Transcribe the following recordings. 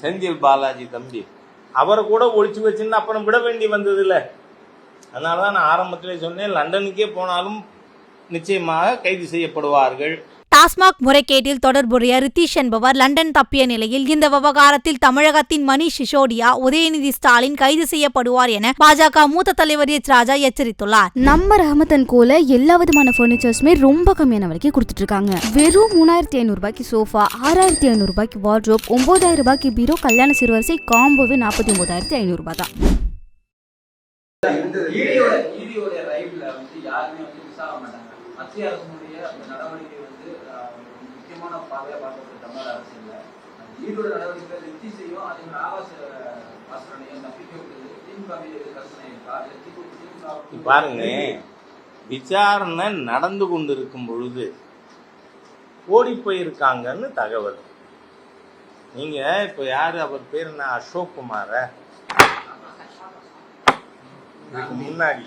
செந்தில் பாலாஜி தம்பி, அவரை கூட ஒழிச்சு வச்சுன்னு அப்புறம் விட வேண்டி வந்தது இல்லை. அதனால தான் நான் ஆரம்பத்திலே சொன்னேன், லண்டனுக்கே போனாலும் நிச்சயமாக கைது செய்யப்படுவார்கள். டாஸ்மாக் முறைகேட்டில் தொடர்புடைய ரித்தீஷ் என்பவர் லண்டன் தப்பிய நிலையில் இந்த விவகாரத்தில் தமிழகத்தின் மணீஷ் சிசோடியா, உதயநிதி ஸ்டாலின் கைது செய்யப்படுவார் என பாஜக மூத்த தலைவர் எச் ராஜா எச்சரித்துள்ளார். நம்ம ரஹமத் அண்ட் கோல எல்லா விதமான பர்னிச்சர்ஸுமே ரொம்ப கம்மியான விலைக்கு கொடுத்துட்டு இருக்காங்க. வெறும் 3500 ரூபாய்க்கு சோஃபா, 6500 ரூபாய்க்கு வார்ட்ரோப், 9000 ரூபாய்க்கு பீரோ, கல்யாண சிறுவரிசை காம்போவே 49,500 ரூபாய் தான். மத்திய அரசுடைய நடவடிக்கை முக்கியமான பார்வையாக பார்க்கப்படுது தமிழக அரசியல்ல. ஈரோட நடவடிக்கை வெற்றி செய்யும், அதே ஆபாச வாசனையும் நம்பிக்கை கருத்தனை இருக்கா? பாருங்க, விசாரணை நடந்து கொண்டிருக்கும் பொழுது ஓடி போயிருக்காங்கன்னு தகவல். நீங்க இப்ப யாரு, அவர் பேர் என்ன, அசோக் குமார, முன்னாடி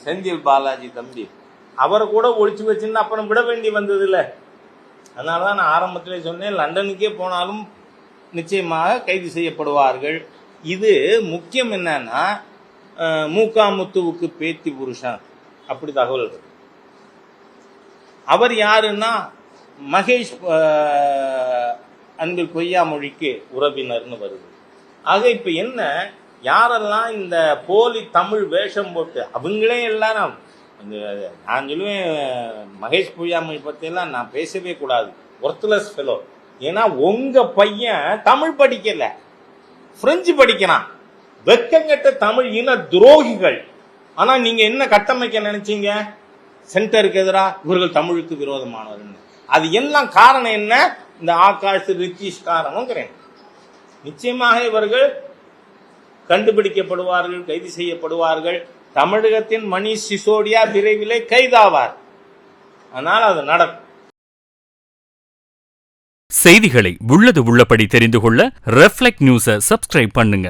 செந்தில் பாலாஜி தம்பி, அவரை கூட ஒழிச்சு வச்சுன்னு அப்புறம் விட வேண்டி வந்தது இல்லை. அதனால தான் நான் ஆரம்பத்திலே சொன்னேன், லண்டனுக்கே போனாலும் நிச்சயமாக கைது செய்யப்படுவார்கள். இது முக்கியம் என்னன்னா, மூக்காமுத்துவுக்கு பேத்தி புருஷன் அப்படி தகவல் இருக்கு. அவர் யாருன்னா மகேஷ் அன்பில் பொய்யாமொழிக்கு உறவினர்னு வருது. ஆக இப்ப என்ன, யாரெல்லாம் இந்த போலி தமிழ் வேஷம் போட்டு அவங்களே எல்லாரும், நான் சொல்லுவேன், மகேஷ் பொய்யாமொழி பற்றியெல்லாம் நான் பேசவே கூடாது, ஒர்த்லெஸ் ஃபெலோ. ஏன்னா உங்க பையன் தமிழ் படிக்கல, பிரெஞ்சு படிக்கிறான், வெக்கங்கட்ட தமிழ் இன துரோகிகள். ஆனா நீங்க என்ன கட்டமைக்க நினைச்சீங்க, சென்டருக்கு எதிராக இவர்கள் தமிழுக்கு விரோதமானவர்கள். அது எல்லாம் காரணம் என்ன, இந்த ஆகாஷ் ரித்தீஷ் காரணம். நிச்சயமாக இவர்கள் கண்டுபிடிக்கப்படுவார்கள், கைது செய்யப்படுவார்கள். தமிழகத்தின் மணீஷ் சிசோடியா விரைவிலே கைதாவார். ஆனால் அது நடக்கும். செய்திகளை உள்ளது உள்ளபடி தெரிந்து கொள்ள ரெஃப்ளெக்ட் நியூஸை சப்ஸ்கிரைப் பண்ணுங்க.